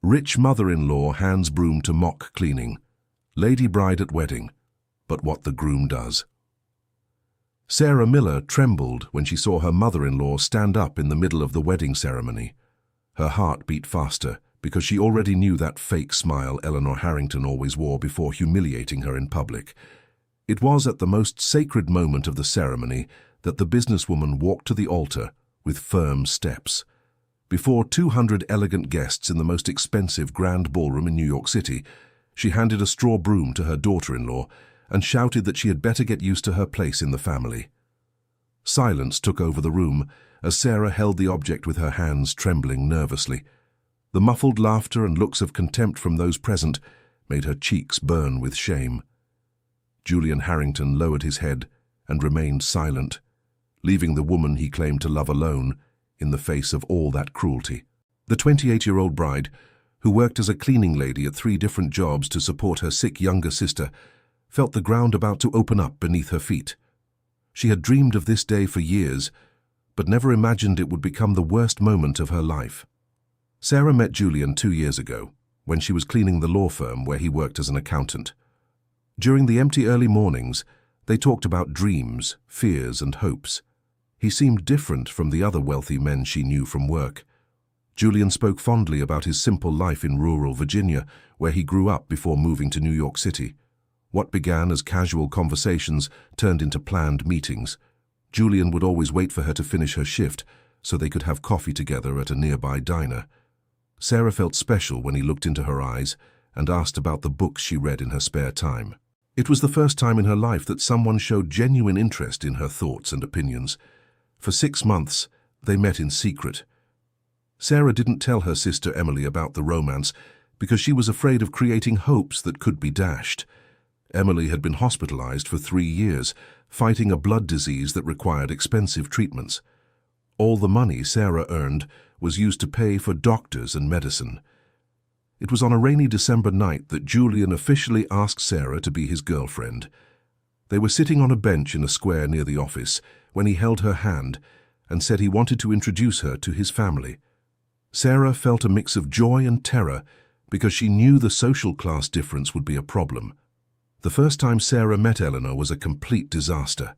Rich mother-in-law hands broom to mock cleaning. Lady bride at wedding. But what the groom does. Sarah Miller trembled when she saw her mother-in-law stand up in the middle of the wedding ceremony. Her heart beat faster because she already knew that fake smile Eleanor Harrington always wore before humiliating her in public. It was at the most sacred moment of the ceremony that the businesswoman walked to the altar with firm steps. Before 200 elegant guests in the most expensive grand ballroom in New York City, she handed a straw broom to her daughter-in-law and shouted that she had better get used to her place in the family. Silence took over the room as Sarah held the object with her hands trembling nervously. The muffled laughter and looks of contempt from those present made her cheeks burn with shame. Julian Harrington lowered his head and remained silent, leaving the woman he claimed to love alone in the face of all that cruelty. The 28-year-old bride, who worked as a cleaning lady at 3 different jobs to support her sick younger sister, felt the ground about to open up beneath her feet. She had dreamed of this day for years, but never imagined it would become the worst moment of her life. Sarah met Julian 2 years ago, when she was cleaning the law firm where he worked as an accountant. During the empty early mornings, they talked about dreams, fears, and hopes. He seemed different from the other wealthy men she knew from work. Julian spoke fondly about his simple life in rural Virginia, where he grew up before moving to New York City. What began as casual conversations turned into planned meetings. Julian would always wait for her to finish her shift so they could have coffee together at a nearby diner. Sarah felt special when he looked into her eyes and asked about the books she read in her spare time. It was the first time in her life that someone showed genuine interest in her thoughts and opinions. For 6 months, they met in secret. Sarah didn't tell her sister Emily about the romance because she was afraid of creating hopes that could be dashed. Emily had been hospitalized for 3 years, fighting a blood disease that required expensive treatments. All the money Sarah earned was used to pay for doctors and medicine. It was on a rainy December night that Julian officially asked Sarah to be his girlfriend. They were sitting on a bench in a square near the office when he held her hand and said he wanted to introduce her to his family. Sarah felt a mix of joy and terror because she knew the social class difference would be a problem. The first time Sarah met Eleanor was a complete disaster.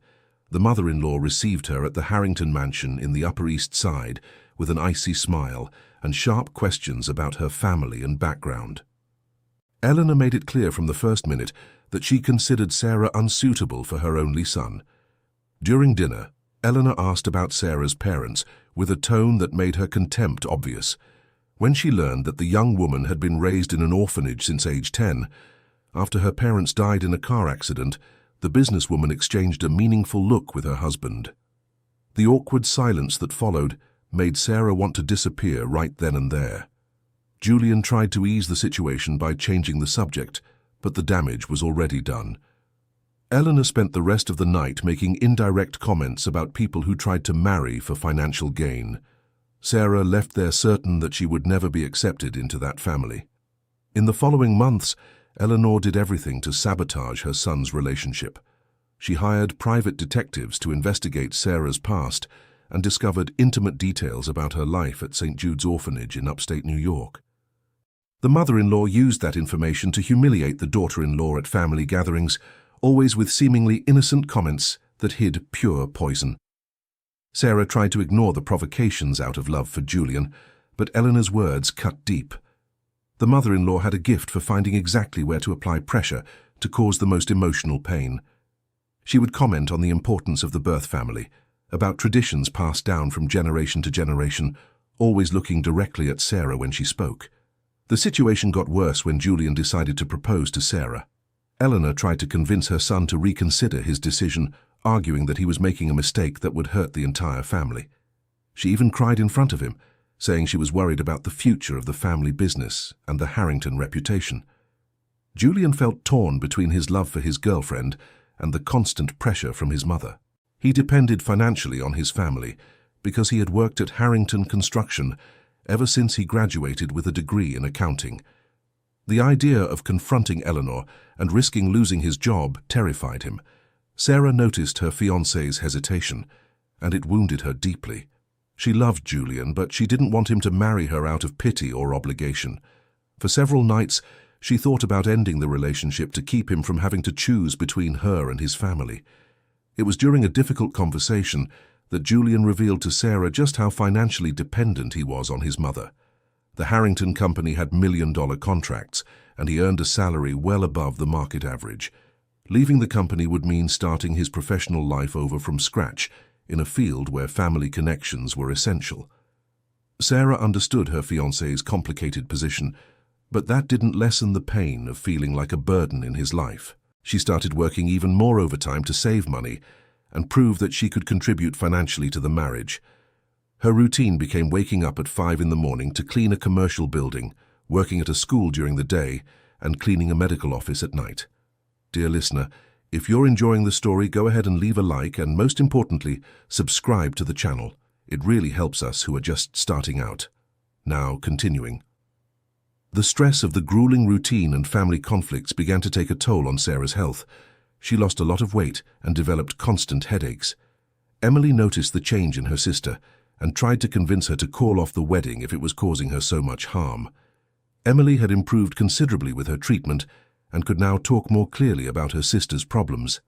The mother-in-law received her at the Harrington mansion in the Upper East Side with an icy smile and sharp questions about her family and background. Eleanor made it clear from the first minute that she considered Sarah unsuitable for her only son. During dinner, Eleanor asked about Sarah's parents with a tone that made her contempt obvious. When she learned that the young woman had been raised in an orphanage since age 10, after her parents died in a car accident, the businesswoman exchanged a meaningful look with her husband. The awkward silence that followed made Sarah want to disappear right then and there. Julian tried to ease the situation by changing the subject, but the damage was already done. Eleanor spent the rest of the night making indirect comments about people who tried to marry for financial gain. Sarah left there certain that she would never be accepted into that family. In the following months, Eleanor did everything to sabotage her son's relationship. She hired private detectives to investigate Sarah's past and discovered intimate details about her life at St. Jude's Orphanage in upstate New York. The mother-in-law used that information to humiliate the daughter-in-law at family gatherings, always with seemingly innocent comments that hid pure poison. Sarah tried to ignore the provocations out of love for Julian, but Eleanor's words cut deep. The mother-in-law had a gift for finding exactly where to apply pressure to cause the most emotional pain. She would comment on the importance of the birth family, about traditions passed down from generation to generation, always looking directly at Sarah when she spoke. The situation got worse when Julian decided to propose to Sarah. Eleanor tried to convince her son to reconsider his decision, arguing that he was making a mistake that would hurt the entire family. She even cried in front of him, saying she was worried about the future of the family business and the Harrington reputation. Julian felt torn between his love for his girlfriend and the constant pressure from his mother. He depended financially on his family because he had worked at Harrington Construction ever since he graduated with a degree in accounting. The idea of confronting Eleanor and risking losing his job terrified him. Sarah noticed her fiancé's hesitation, and it wounded her deeply. She loved Julian, but she didn't want him to marry her out of pity or obligation. For several nights, she thought about ending the relationship to keep him from having to choose between her and his family. It was during a difficult conversation that Julian revealed to Sarah just how financially dependent he was on his mother. The Harrington company had million-dollar contracts, and he earned a salary well above the market average. Leaving the company would mean starting his professional life over from scratch in a field where family connections were essential. Sarah understood her fiancé's complicated position, but that didn't lessen the pain of feeling like a burden in his life. She started working even more overtime to save money and prove that she could contribute financially to the marriage. Her routine became waking up at 5 in the morning to clean a commercial building, working at a school during the day, and cleaning a medical office at night. Dear listener, if you're enjoying the story, go ahead and leave a like and, most importantly, subscribe to the channel. It really helps us who are just starting out. Now, continuing. The stress of the grueling routine and family conflicts began to take a toll on Sarah's health. She lost a lot of weight and developed constant headaches. Emily noticed the change in her sister and tried to convince her to call off the wedding if it was causing her so much harm. Emily had improved considerably with her treatment and could now talk more clearly about her sister's problems.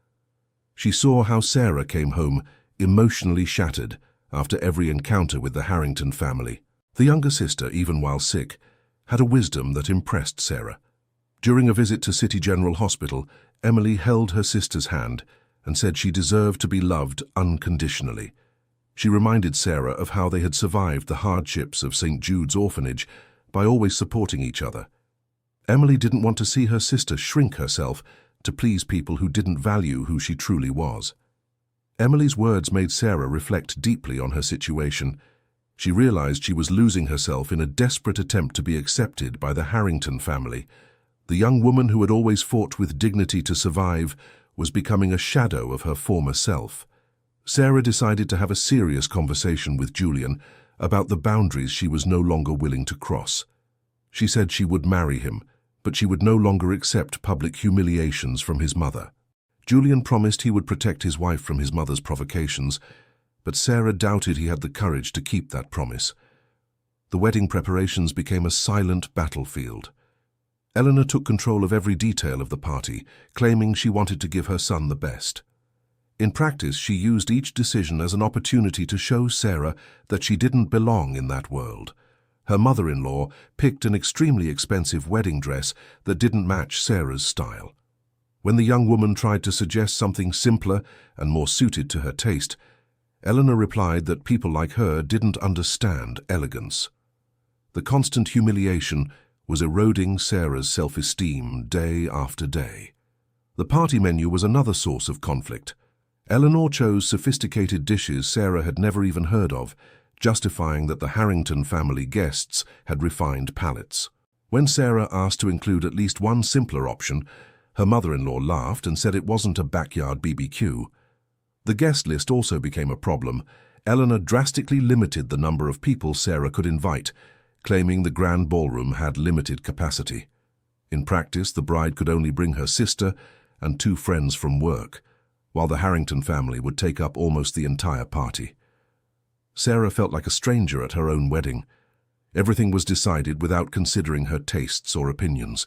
She saw how Sarah came home emotionally shattered after every encounter with the Harrington family. The younger sister, even while sick, had a wisdom that impressed Sarah. During a visit to City General Hospital, Emily held her sister's hand and said she deserved to be loved unconditionally. She reminded Sarah of how they had survived the hardships of St. Jude's orphanage by always supporting each other. Emily didn't want to see her sister shrink herself to please people who didn't value who she truly was. Emily's words made Sarah reflect deeply on her situation. She realized she was losing herself in a desperate attempt to be accepted by the Harrington family. The young woman who had always fought with dignity to survive was becoming a shadow of her former self. Sarah decided to have a serious conversation with Julian about the boundaries she was no longer willing to cross. She said she would marry him, but she would no longer accept public humiliations from his mother. Julian promised he would protect his wife from his mother's provocations, but Sarah doubted he had the courage to keep that promise. The wedding preparations became a silent battlefield. Eleanor took control of every detail of the party, claiming she wanted to give her son the best. In practice, she used each decision as an opportunity to show Sarah that she didn't belong in that world. Her mother-in-law picked an extremely expensive wedding dress that didn't match Sarah's style. When the young woman tried to suggest something simpler and more suited to her taste, Eleanor replied that people like her didn't understand elegance. The constant humiliation was eroding Sarah's self-esteem day after day. The party menu was another source of conflict. Eleanor chose sophisticated dishes Sarah had never even heard of, justifying that the Harrington family guests had refined palates. When Sarah asked to include at least one simpler option, her mother-in-law laughed and said it wasn't a backyard BBQ. The guest list also became a problem. Eleanor drastically limited the number of people Sarah could invite, claiming the grand ballroom had limited capacity. In practice, the bride could only bring her sister and 2 friends from work, while the Harrington family would take up almost the entire party. Sarah felt like a stranger at her own wedding. Everything was decided without considering her tastes or opinions.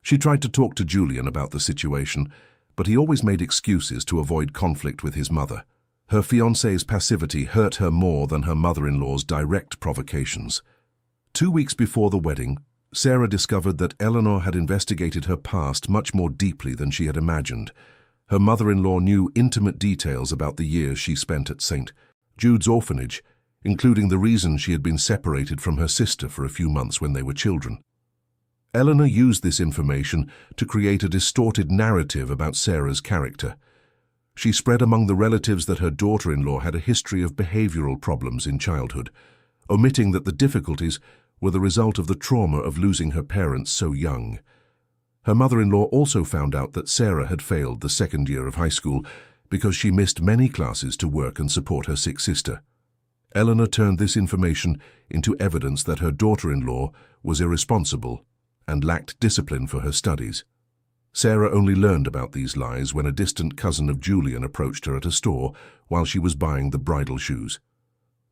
She tried to talk to Julian about the situation, but he always made excuses to avoid conflict with his mother. Her fiancé's passivity hurt her more than her mother-in-law's direct provocations. 2 weeks before the wedding, Sarah discovered that Eleanor had investigated her past much more deeply than she had imagined. Her mother-in-law knew intimate details about the years she spent at St. Jude's orphanage, including the reason she had been separated from her sister for a few months when they were children. Eleanor used this information to create a distorted narrative about Sarah's character. She spread among the relatives that her daughter-in-law had a history of behavioral problems in childhood, omitting that the difficulties were the result of the trauma of losing her parents so young. Her mother-in-law also found out that Sarah had failed the second year of high school because she missed many classes to work and support her sick sister. Eleanor turned this information into evidence that her daughter-in-law was irresponsible and lacked discipline for her studies. Sarah only learned about these lies when a distant cousin of Julian approached her at a store while she was buying the bridal shoes.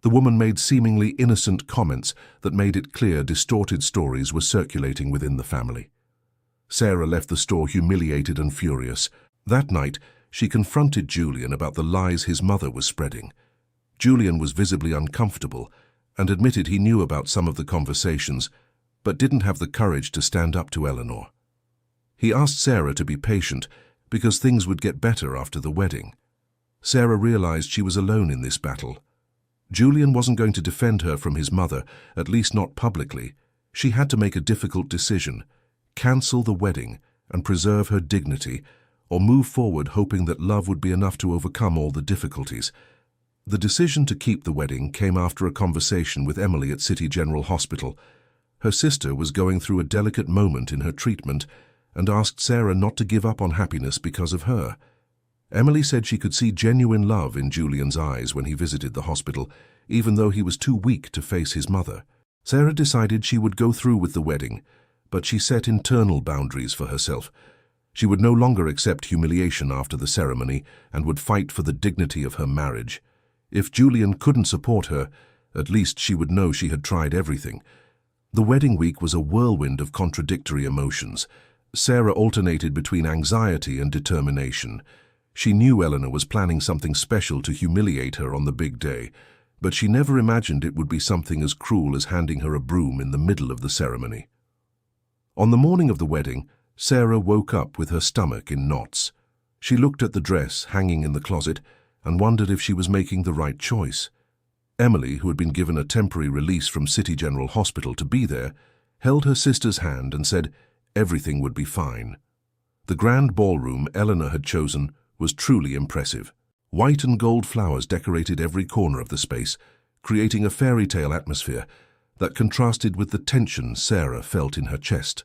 The woman made seemingly innocent comments that made it clear distorted stories were circulating within the family. Sarah left the store humiliated and furious. That night, she confronted Julian about the lies his mother was spreading. Julian was visibly uncomfortable and admitted he knew about some of the conversations, but didn't have the courage to stand up to Eleanor. He asked Sarah to be patient because things would get better after the wedding. Sarah realized she was alone in this battle. Julian wasn't going to defend her from his mother, at least not publicly. She had to make a difficult decision: cancel the wedding and preserve her dignity, or move forward hoping that love would be enough to overcome all the difficulties. The decision to keep the wedding came after a conversation with Emily at City General Hospital. Her sister was going through a delicate moment in her treatment and asked Sarah not to give up on happiness because of her. Emily said she could see genuine love in Julian's eyes when he visited the hospital, even though he was too weak to face his mother. Sarah decided she would go through with the wedding, but she set internal boundaries for herself. She would no longer accept humiliation after the ceremony and would fight for the dignity of her marriage. If Julian couldn't support her, at least she would know she had tried everything. The wedding week was a whirlwind of contradictory emotions. Sarah alternated between anxiety and determination. She knew Eleanor was planning something special to humiliate her on the big day, but she never imagined it would be something as cruel as handing her a broom in the middle of the ceremony. On the morning of the wedding, Sarah woke up with her stomach in knots. She looked at the dress hanging in the closet and wondered if she was making the right choice. Emily, who had been given a temporary release from City General Hospital to be there, held her sister's hand and said everything would be fine. The grand ballroom Eleanor had chosen was truly impressive. White and gold flowers decorated every corner of the space, creating a fairy tale atmosphere that contrasted with the tension Sarah felt in her chest.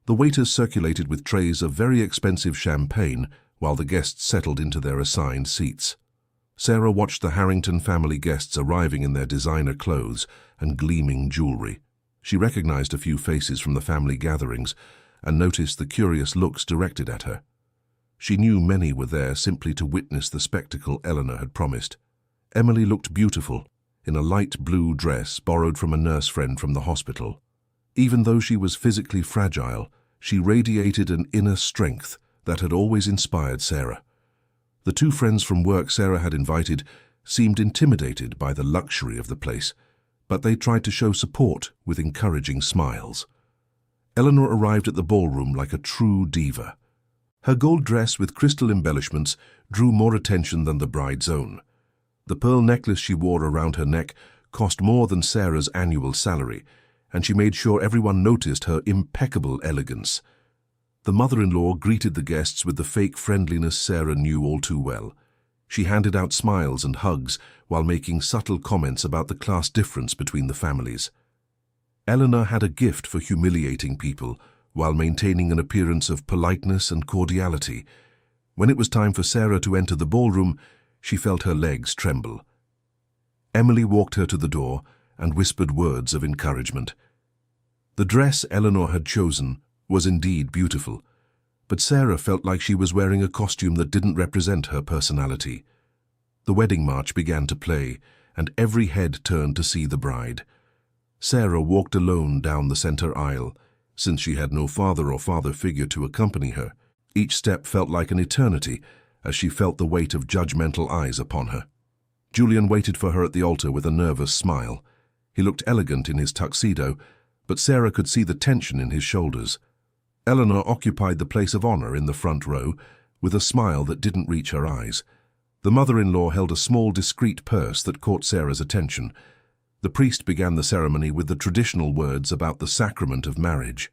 The waiters circulated with trays of very expensive champagne while the guests settled into their assigned seats. Sarah watched the Harrington family guests arriving in their designer clothes and gleaming jewelry. She recognized a few faces from the family gatherings and noticed the curious looks directed at her. She knew many were there simply to witness the spectacle Eleanor had promised. Emily looked beautiful in a light blue dress borrowed from a nurse friend from the hospital. Even though she was physically fragile, she radiated an inner strength that had always inspired Sarah. The two friends from work Sarah had invited seemed intimidated by the luxury of the place, but they tried to show support with encouraging smiles. Eleanor arrived at the ballroom like a true diva. Her gold dress with crystal embellishments drew more attention than the bride's own. The pearl necklace she wore around her neck cost more than Sarah's annual salary, and she made sure everyone noticed her impeccable elegance. The mother-in-law greeted the guests with the fake friendliness Sarah knew all too well. She handed out smiles and hugs while making subtle comments about the class difference between the families. Eleanor had a gift for humiliating people while maintaining an appearance of politeness and cordiality. When it was time for Sarah to enter the ballroom, she felt her legs tremble. Emily walked her to the door and whispered words of encouragement. The dress Eleanor had chosen was indeed beautiful, but Sarah felt like she was wearing a costume that didn't represent her personality. The wedding march began to play, and every head turned to see the bride. Sarah walked alone down the center aisle. Since she had no father or father figure to accompany her, each step felt like an eternity as she felt the weight of judgmental eyes upon her. Julian waited for her at the altar with a nervous smile. He looked elegant in his tuxedo, but Sarah could see the tension in his shoulders. Eleanor occupied the place of honor in the front row, with a smile that didn't reach her eyes. The mother-in-law held a small, discreet purse that caught Sarah's attention. The priest began the ceremony with the traditional words about the sacrament of marriage.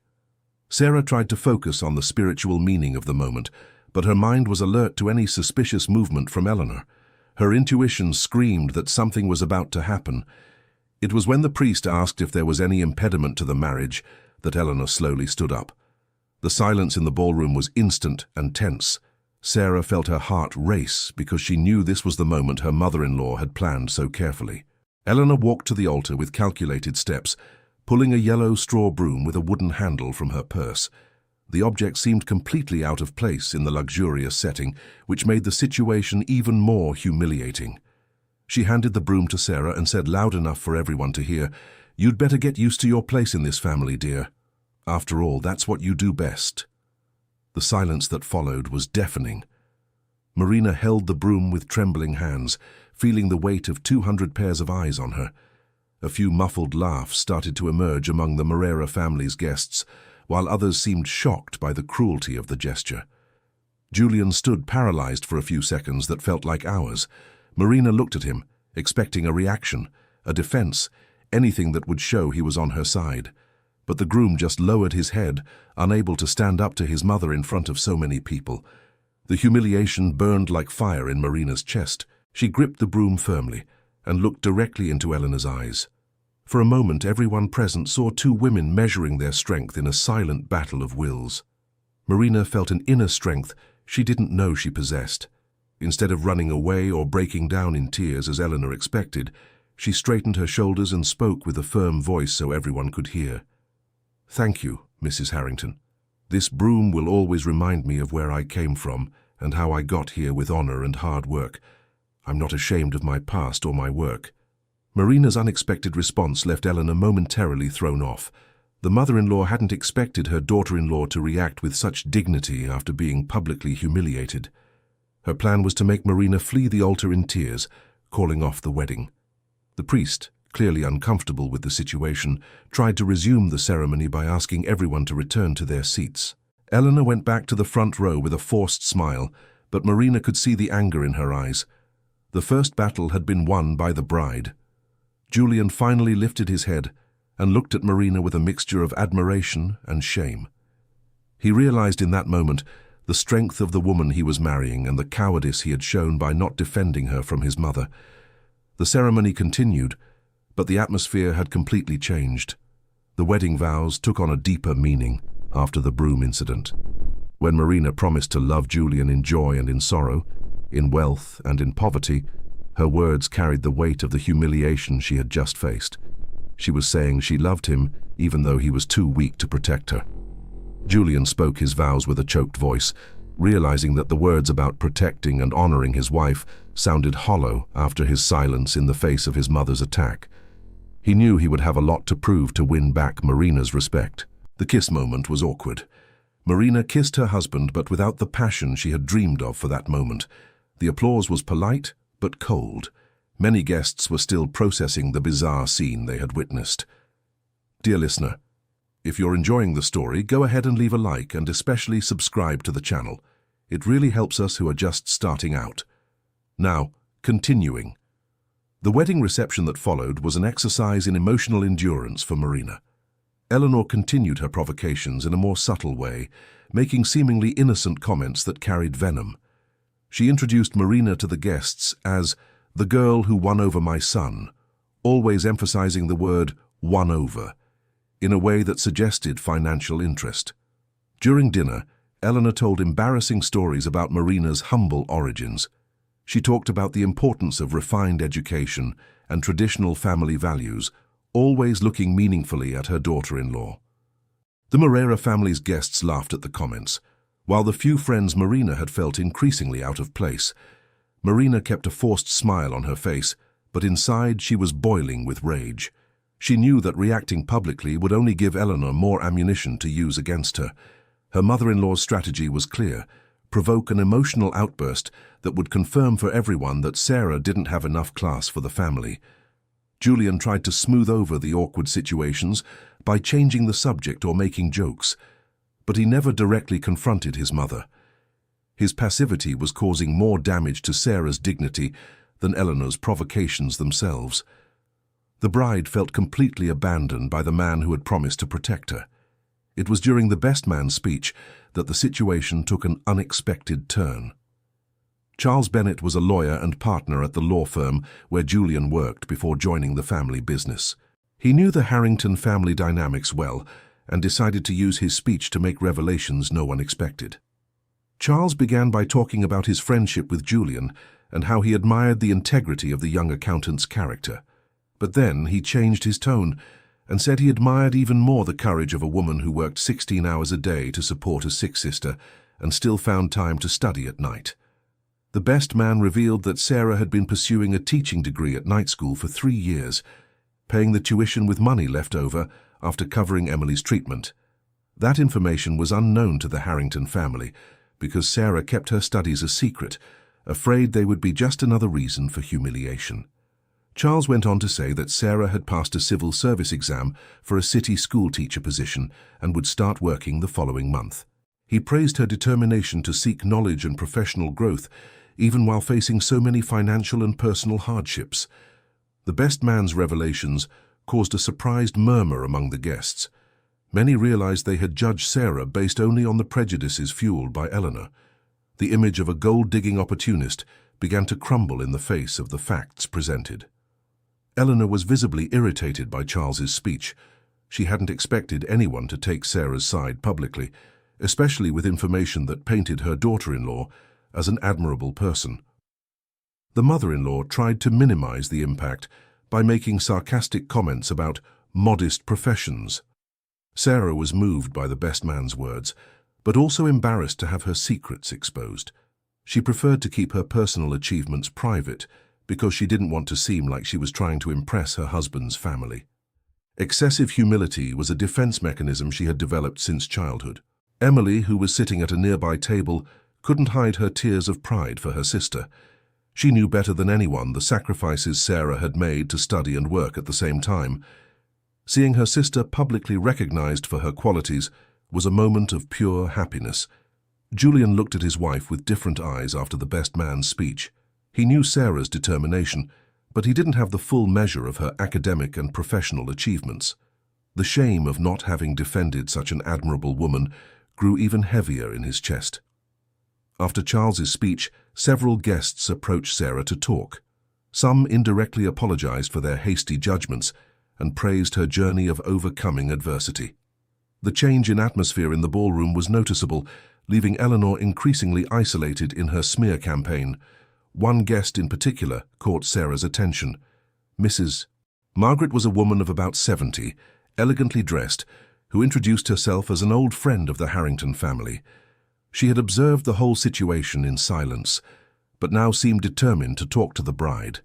Sarah tried to focus on the spiritual meaning of the moment, but her mind was alert to any suspicious movement from Eleanor. Her intuition screamed that something was about to happen. It was when the priest asked if there was any impediment to the marriage that Eleanor slowly stood up. The silence in the ballroom was instant and tense. Sarah felt her heart race because she knew this was the moment her mother-in-law had planned so carefully. Eleanor walked to the altar with calculated steps, pulling a yellow straw broom with a wooden handle from her purse. The object seemed completely out of place in the luxurious setting, which made the situation even more humiliating. She handed the broom to Sarah and said loud enough for everyone to hear, "You'd better get used to your place in this family, dear. After all, that's what you do best." The silence that followed was deafening. Marina held the broom with trembling hands, feeling the weight of 200 pairs of eyes on her. A few muffled laughs started to emerge among the Moreira family's guests, while others seemed shocked by the cruelty of the gesture. Julian stood paralyzed for a few seconds that felt like hours. Marina looked at him, expecting a reaction, a defense, anything that would show he was on her side. But the groom just lowered his head, unable to stand up to his mother in front of so many people. The humiliation burned like fire in Marina's chest. She gripped the broom firmly and looked directly into Eleanor's eyes. For a moment, everyone present saw two women measuring their strength in a silent battle of wills. Marina felt an inner strength she didn't know she possessed. Instead of running away or breaking down in tears as Eleanor expected, she straightened her shoulders and spoke with a firm voice so everyone could hear. "Thank you, Mrs. Harrington. This broom will always remind me of where I came from and how I got here with honor and hard work. I'm not ashamed of my past or my work." Marina's unexpected response left Eleanor momentarily thrown off. The mother-in-law hadn't expected her daughter-in-law to react with such dignity after being publicly humiliated. Her plan was to make Marina flee the altar in tears, calling off the wedding. The priest, clearly uncomfortable with the situation, tried to resume the ceremony by asking everyone to return to their seats. Eleanor went back to the front row with a forced smile, but Marina could see the anger in her eyes. The first battle had been won by the bride. Julian finally lifted his head and looked at Marina with a mixture of admiration and shame. He realized in that moment the strength of the woman he was marrying and the cowardice he had shown by not defending her from his mother. The ceremony continued, but the atmosphere had completely changed. The wedding vows took on a deeper meaning after the broom incident. When Marina promised to love Julian in joy and in sorrow, in wealth and in poverty, her words carried the weight of the humiliation she had just faced. She was saying she loved him even though he was too weak to protect her. Julian spoke his vows with a choked voice, realizing that the words about protecting and honoring his wife sounded hollow after his silence in the face of his mother's attack. He knew he would have a lot to prove to win back Marina's respect. The kiss moment was awkward. Marina kissed her husband, but without the passion she had dreamed of for that moment. The applause was polite, but cold. Many guests were still processing the bizarre scene they had witnessed. Dear listener, if you're enjoying the story, go ahead and leave a like and especially subscribe to the channel. It really helps us who are just starting out. Now, continuing. The wedding reception that followed was an exercise in emotional endurance for Marina. Eleanor continued her provocations in a more subtle way, making seemingly innocent comments that carried venom. She introduced Marina to the guests as the girl who won over my son, always emphasizing the word won over, in a way that suggested financial interest. During dinner, Eleanor told embarrassing stories about Marina's humble origins. She talked about the importance of refined education and traditional family values, always looking meaningfully at her daughter-in-law. The Moreira family's guests laughed at the comments, while the few friends Marina had felt increasingly out of place. Marina kept a forced smile on her face, but inside she was boiling with rage. She knew that reacting publicly would only give Eleanor more ammunition to use against her. Her mother-in-law's strategy was clear: provoke an emotional outburst that would confirm for everyone that Sarah didn't have enough class for the family. Julian tried to smooth over the awkward situations by changing the subject or making jokes, but he never directly confronted his mother. His passivity was causing more damage to Sarah's dignity than Eleanor's provocations themselves. The bride felt completely abandoned by the man who had promised to protect her. It was during the best man's speech that the situation took an unexpected turn. Charles Bennett was a lawyer and partner at the law firm where Julian worked before joining the family business. He knew the Harrington family dynamics well and decided to use his speech to make revelations no one expected. Charles began by talking about his friendship with Julian and how he admired the integrity of the young accountant's character. But then he changed his tone and said he admired even more the courage of a woman who worked 16 hours a day to support a sick sister and still found time to study at night. The best man revealed that Sarah had been pursuing a teaching degree at night school for 3 years, paying the tuition with money left over after covering Emily's treatment. That information was unknown to the Harrington family because Sarah kept her studies a secret, afraid they would be just another reason for humiliation. Charles went on to say that Sarah had passed a civil service exam for a city school teacher position and would start working the following month. He praised her determination to seek knowledge and professional growth, even while facing so many financial and personal hardships. The best man's revelations caused a surprised murmur among the guests. Many realized they had judged Sarah based only on the prejudices fueled by Eleanor. The image of a gold-digging opportunist began to crumble in the face of the facts presented. Eleanor was visibly irritated by Charles's speech. She hadn't expected anyone to take Sarah's side publicly, especially with information that painted her daughter-in-law as an admirable person. The mother-in-law tried to minimize the impact by making sarcastic comments about modest professions. Sarah was moved by the best man's words, but also embarrassed to have her secrets exposed. She preferred to keep her personal achievements private because she didn't want to seem like she was trying to impress her husband's family. Excessive humility was a defense mechanism she had developed since childhood. Emily, who was sitting at a nearby table, couldn't hide her tears of pride for her sister. She knew better than anyone the sacrifices Sarah had made to study and work at the same time. Seeing her sister publicly recognized for her qualities was a moment of pure happiness. Julian looked at his wife with different eyes after the best man's speech. He knew Sarah's determination, but he didn't have the full measure of her academic and professional achievements. The shame of not having defended such an admirable woman grew even heavier in his chest. After Charles's speech, several guests approached Sarah to talk. Some indirectly apologized for their hasty judgments and praised her journey of overcoming adversity. The change in atmosphere in the ballroom was noticeable, leaving Eleanor increasingly isolated in her smear campaign. One guest in particular caught Sarah's attention. Mrs. Margaret was a woman of about 70, elegantly dressed, who introduced herself as an old friend of the Harrington family. She had observed the whole situation in silence, but now seemed determined to talk to the bride.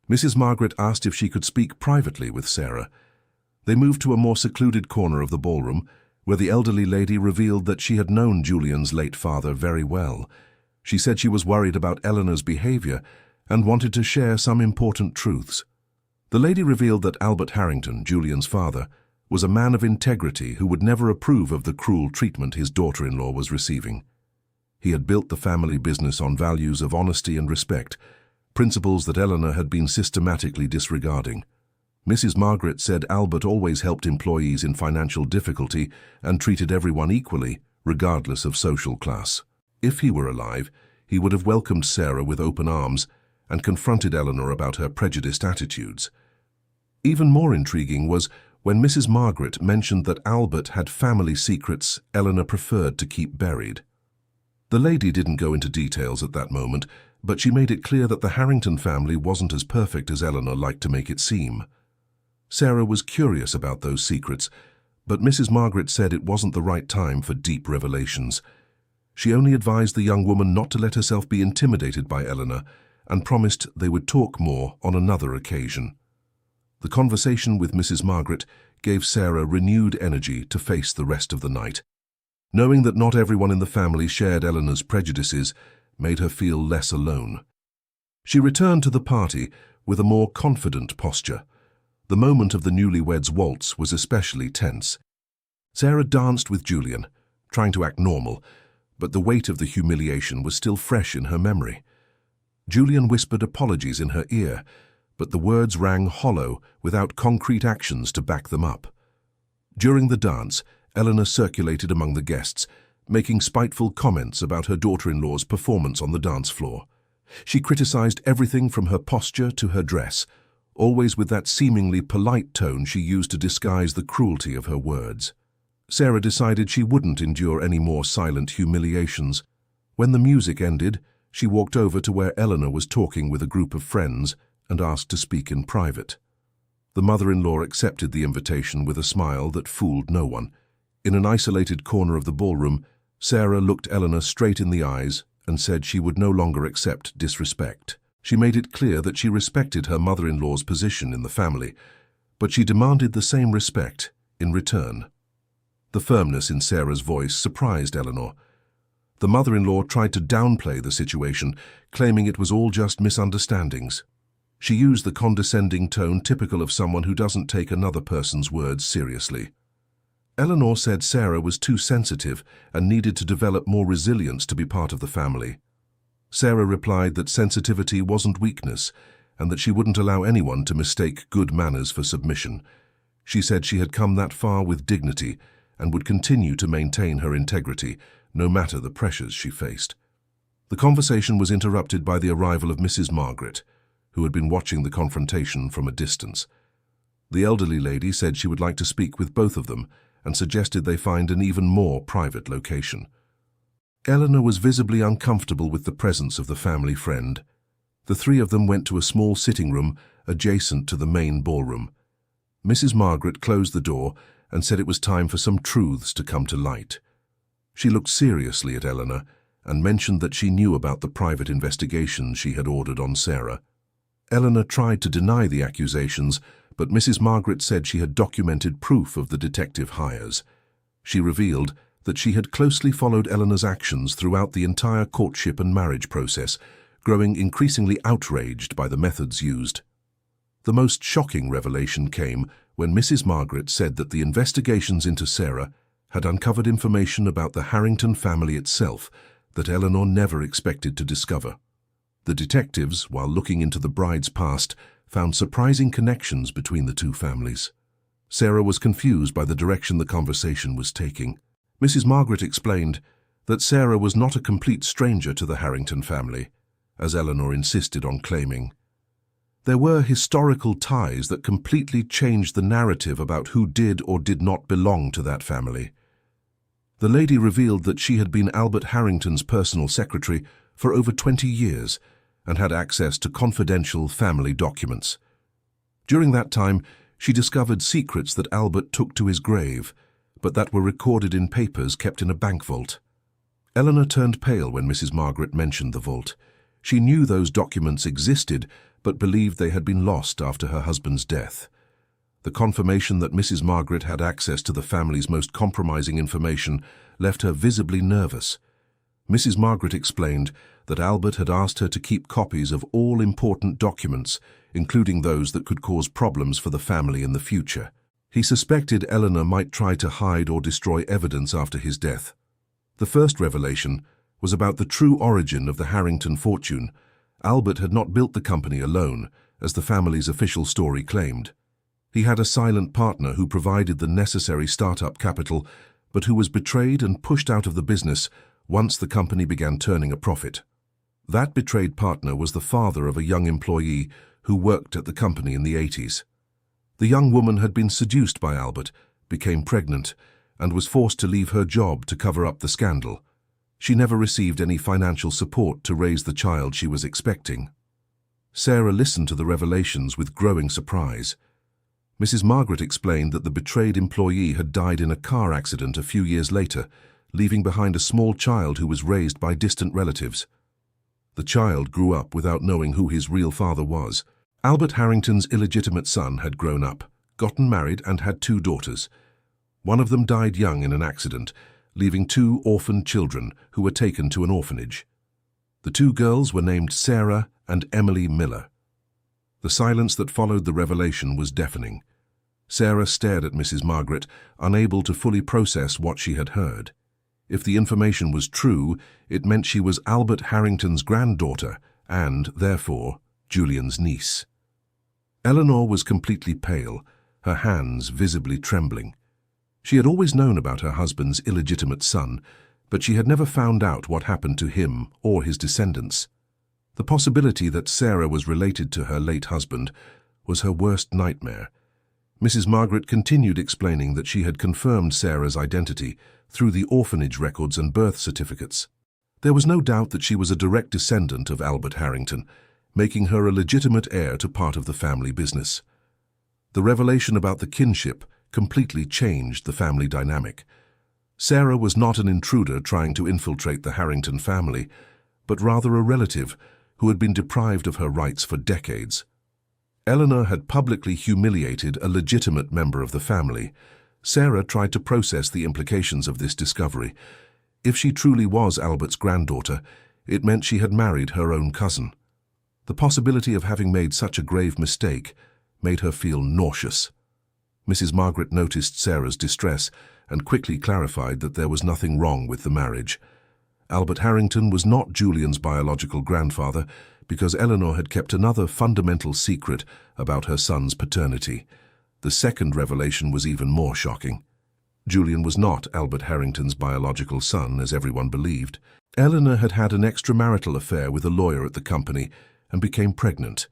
Mrs. Margaret asked if she could speak privately with Sarah. They moved to a more secluded corner of the ballroom, where the elderly lady revealed that she had known Julian's late father very well. She said she was worried about Eleanor's behavior and wanted to share some important truths. The lady revealed that Albert Harrington, Julian's father, was a man of integrity who would never approve of the cruel treatment his daughter-in-law was receiving. He had built the family business on values of honesty and respect, principles that Eleanor had been systematically disregarding. Mrs. Margaret said Albert always helped employees in financial difficulty and treated everyone equally, regardless of social class. If he were alive, he would have welcomed Sarah with open arms and confronted Eleanor about her prejudiced attitudes. Even more intriguing was when Mrs. Margaret mentioned that Albert had family secrets Eleanor preferred to keep buried. The lady didn't go into details at that moment, but she made it clear that the Harrington family wasn't as perfect as Eleanor liked to make it seem. Sarah was curious about those secrets, but Mrs. Margaret said it wasn't the right time for deep revelations. She only advised the young woman not to let herself be intimidated by Eleanor and promised they would talk more on another occasion. The conversation with Mrs. Margaret gave Sarah renewed energy to face the rest of the night. Knowing that not everyone in the family shared Eleanor's prejudices made her feel less alone. She returned to the party with a more confident posture. The moment of the newlyweds' waltz was especially tense. Sarah danced with Julian, trying to act normal, but the weight of the humiliation was still fresh in her memory. Julian whispered apologies in her ear, but the words rang hollow without concrete actions to back them up. During the dance, Eleanor circulated among the guests, making spiteful comments about her daughter-in-law's performance on the dance floor. She criticized everything from her posture to her dress, always with that seemingly polite tone she used to disguise the cruelty of her words. Sarah decided she wouldn't endure any more silent humiliations. When the music ended, she walked over to where Eleanor was talking with a group of friends and asked to speak in private. The mother-in-law accepted the invitation with a smile that fooled no one. In an isolated corner of the ballroom, Sarah looked Eleanor straight in the eyes and said she would no longer accept disrespect. She made it clear that she respected her mother-in-law's position in the family, but she demanded the same respect in return. The firmness in Sarah's voice surprised Eleanor. The mother-in-law tried to downplay the situation, claiming it was all just misunderstandings. She used the condescending tone typical of someone who doesn't take another person's words seriously. Eleanor said Sarah was too sensitive and needed to develop more resilience to be part of the family. Sarah replied that sensitivity wasn't weakness and that she wouldn't allow anyone to mistake good manners for submission. She said she had come that far with dignity and would continue to maintain her integrity, no matter the pressures she faced. The conversation was interrupted by the arrival of Mrs. Margaret, who had been watching the confrontation from a distance. The elderly lady said she would like to speak with both of them and suggested they find an even more private location. Eleanor was visibly uncomfortable with the presence of the family friend. The three of them went to a small sitting room adjacent to the main ballroom. Mrs. Margaret closed the door and said it was time for some truths to come to light. She looked seriously at Eleanor and mentioned that she knew about the private investigation she had ordered on Sarah. Eleanor tried to deny the accusations, but Mrs. Margaret said she had documented proof of the detective hires. She revealed that she had closely followed Eleanor's actions throughout the entire courtship and marriage process, growing increasingly outraged by the methods used. The most shocking revelation came when Mrs. Margaret said that the investigations into Sarah had uncovered information about the Harrington family itself that Eleanor never expected to discover. The detectives, while looking into the bride's past, found surprising connections between the two families. Sarah was confused by the direction the conversation was taking. Mrs. Margaret explained that Sarah was not a complete stranger to the Harrington family, as Eleanor insisted on claiming. There were historical ties that completely changed the narrative about who did or did not belong to that family. The lady revealed that she had been Albert Harrington's personal secretary for over 20 years and had access to confidential family documents. During that time, she discovered secrets that Albert took to his grave, but that were recorded in papers kept in a bank vault. Eleanor turned pale when Mrs. Margaret mentioned the vault. She knew those documents existed, but believed they had been lost after her husband's death. The confirmation that Mrs. Margaret had access to the family's most compromising information left her visibly nervous. Mrs. Margaret explained that Albert had asked her to keep copies of all important documents, including those that could cause problems for the family in the future. He suspected Eleanor might try to hide or destroy evidence after his death. The first revelation was about the true origin of the Harrington fortune. Albert had not built the company alone, as the family's official story claimed. He had a silent partner who provided the necessary startup capital, but who was betrayed and pushed out of the business once the company began turning a profit. That betrayed partner was the father of a young employee who worked at the company in the 80s. The young woman had been seduced by Albert, became pregnant, and was forced to leave her job to cover up the scandal. She never received any financial support to raise the child she was expecting. Sarah listened to the revelations with growing surprise. Mrs. Margaret explained that the betrayed employee had died in a car accident a few years later, leaving behind a small child who was raised by distant relatives. The child grew up without knowing who his real father was. Albert Harrington's illegitimate son had grown up, gotten married, and had 2 daughters. One of them died young in an accident, leaving 2 orphaned children who were taken to an orphanage. The 2 girls were named Sarah and Emily Miller. The silence that followed the revelation was deafening. Sarah stared at Mrs. Margaret, unable to fully process what she had heard. If the information was true, it meant she was Albert Harrington's granddaughter and, therefore, Julian's niece. Eleanor was completely pale, her hands visibly trembling. She had always known about her husband's illegitimate son, but she had never found out what happened to him or his descendants. The possibility that Sarah was related to her late husband was her worst nightmare. Mrs. Margaret continued explaining that she had confirmed Sarah's identity through the orphanage records and birth certificates. There was no doubt that she was a direct descendant of Albert Harrington, making her a legitimate heir to part of the family business. The revelation about the kinship completely changed the family dynamic. Sarah was not an intruder trying to infiltrate the Harrington family. but rather a relative who had been deprived of her rights for decades. Eleanor had publicly humiliated a legitimate member of the family. Sarah tried to process the implications of this discovery. If she truly was Albert's granddaughter, it meant she had married her own cousin. The possibility of having made such a grave mistake made her feel nauseous. Mrs. Margaret noticed Sarah's distress and quickly clarified that there was nothing wrong with the marriage. Albert Harrington was not Julian's biological grandfather because Eleanor had kept another fundamental secret about her son's paternity. The second revelation was even more shocking. Julian was not Albert Harrington's biological son, as everyone believed. Eleanor had had an extramarital affair with a lawyer at the company and became pregnant.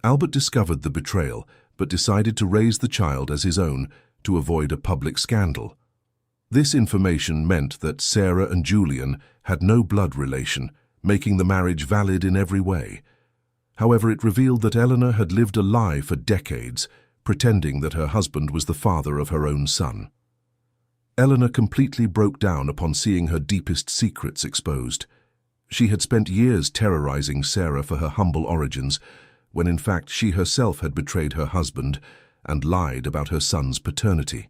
Albert discovered the betrayal, but decided to raise the child as his own to avoid a public scandal. This information meant that Sarah and Julian had no blood relation, making the marriage valid in every way. However, it revealed that Eleanor had lived a lie for decades, pretending that her husband was the father of her own son. Eleanor completely broke down upon seeing her deepest secrets exposed. She had spent years terrorizing Sarah for her humble origins, when in fact she herself had betrayed her husband and lied about her son's paternity.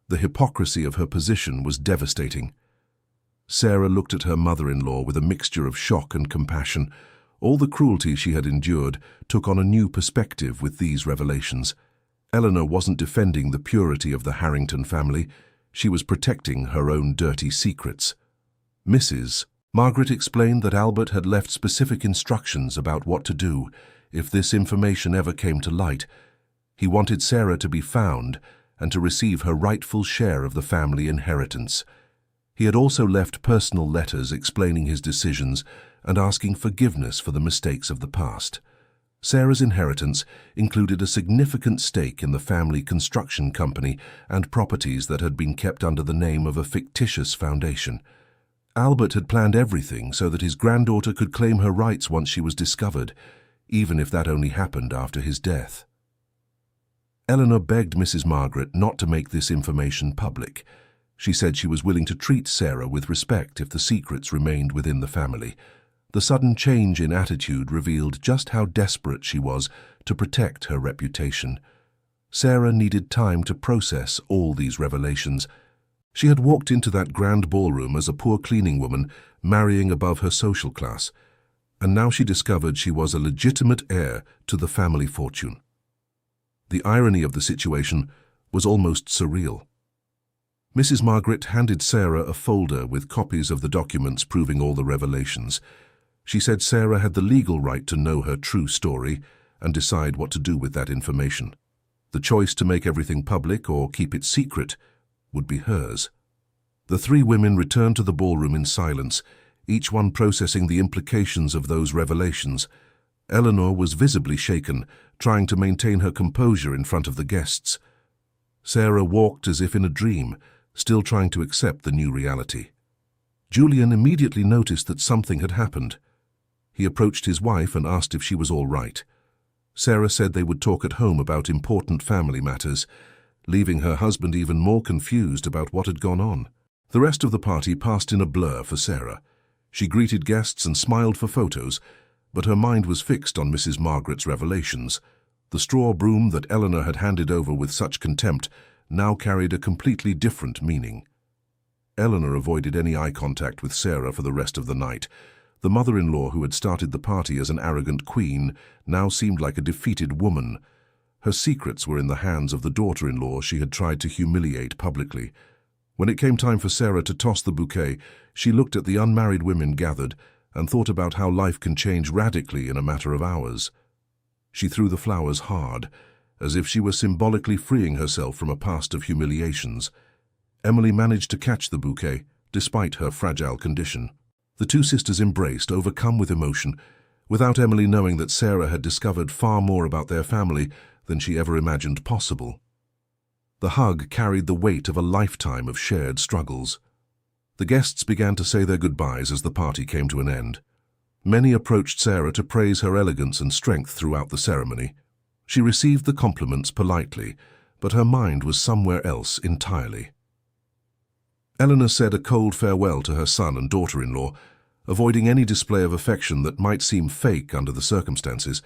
The hypocrisy of her position was devastating. Sarah looked at her mother-in-law with a mixture of shock and compassion. All the cruelty she had endured took on a new perspective with these revelations. Eleanor wasn't defending the purity of the Harrington family. She was protecting her own dirty secrets. Mrs. Margaret explained that Albert had left specific instructions about what to do if this information ever came to light. He wanted Sarah to be found and to receive her rightful share of the family inheritance. He had also left personal letters explaining his decisions and asking forgiveness for the mistakes of the past. Sarah's inheritance included a significant stake in the family construction company and properties that had been kept under the name of a fictitious foundation. Albert had planned everything so that his granddaughter could claim her rights once she was discovered, even if that only happened after his death. Eleanor begged Mrs. Margaret not to make this information public. She said she was willing to treat Sarah with respect if the secrets remained within the family. The sudden change in attitude revealed just how desperate she was to protect her reputation. Sarah needed time to process all these revelations. She had walked into that grand ballroom as a poor cleaning woman, marrying above her social class, and now she discovered she was a legitimate heir to the family fortune. The irony of the situation was almost surreal. Mrs. Margaret handed Sarah a folder with copies of the documents proving all the revelations. She said Sarah had the legal right to know her true story and decide what to do with that information. The choice to make everything public or keep it secret would be hers. The three women returned to the ballroom in silence, each one processing the implications of those revelations. Eleanor was visibly shaken, trying to maintain her composure in front of the guests. Sarah walked as if in a dream, still trying to accept the new reality. Julian immediately noticed that something had happened. He approached his wife and asked if she was all right. Sarah said they would talk at home about important family matters, leaving her husband even more confused about what had gone on. The rest of the party passed in a blur for Sarah. She greeted guests and smiled for photos, but her mind was fixed on Mrs. Margaret's revelations. The straw broom that Eleanor had handed over with such contempt now carried a completely different meaning. Eleanor avoided any eye contact with Sarah for the rest of the night. The mother-in-law who had started the party as an arrogant queen now seemed like a defeated woman. Her secrets were in the hands of the daughter-in-law she had tried to humiliate publicly. When it came time for Sarah to toss the bouquet, she looked at the unmarried women gathered and thought about how life can change radically in a matter of hours. She threw the flowers hard, as if she were symbolically freeing herself from a past of humiliations. Emily managed to catch the bouquet, despite her fragile condition. The two sisters embraced, overcome with emotion, without Emily knowing that Sarah had discovered far more about their family than she ever imagined possible. The hug carried the weight of a lifetime of shared struggles. The guests began to say their goodbyes as the party came to an end. Many approached Sarah to praise her elegance and strength throughout the ceremony. She received the compliments politely, but her mind was somewhere else entirely. Eleanor said a cold farewell to her son and daughter-in-law, avoiding any display of affection that might seem fake under the circumstances.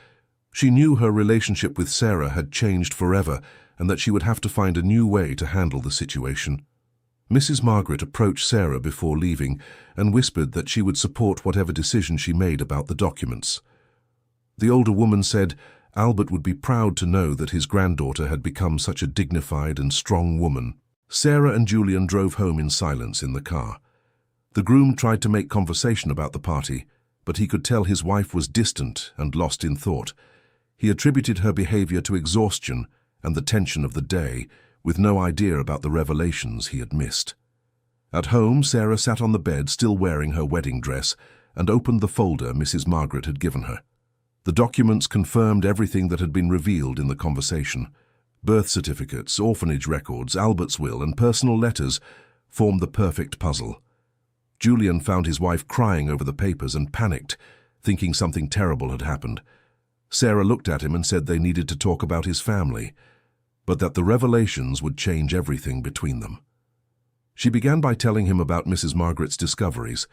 She knew her relationship with Sarah had changed forever and that she would have to find a new way to handle the situation. Mrs. Margaret approached Sarah before leaving and whispered that she would support whatever decision she made about the documents. The older woman said Albert would be proud to know that his granddaughter had become such a dignified and strong woman. Sarah and Julian drove home in silence in the car. The groom tried to make conversation about the party, but he could tell his wife was distant and lost in thought. He attributed her behavior to exhaustion and the tension of the day, with no idea about the revelations he had missed. At home, Sarah sat on the bed still wearing her wedding dress and opened the folder Mrs. Margaret had given her. The documents confirmed everything that had been revealed in the conversation. Birth certificates, orphanage records, Albert's will, and personal letters formed the perfect puzzle. Julian found his wife crying over the papers and panicked, thinking something terrible had happened. Sarah looked at him and said they needed to talk about his family, but that the revelations would change everything between them. She began by telling him about Mrs. Margaret's discoveries,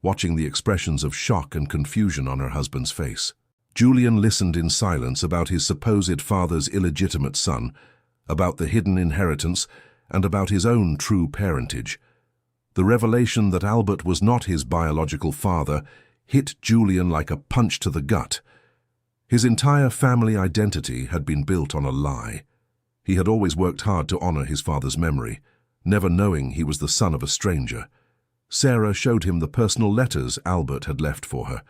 watching the expressions of shock and confusion on her husband's face. Julian listened in silence about his supposed father's illegitimate son, about the hidden inheritance, and about his own true parentage. The revelation that Albert was not his biological father hit Julian like a punch to the gut. His entire family identity had been built on a lie. He had always worked hard to honor his father's memory, never knowing he was the son of a stranger. Sarah showed him the personal letters Albert had left for her.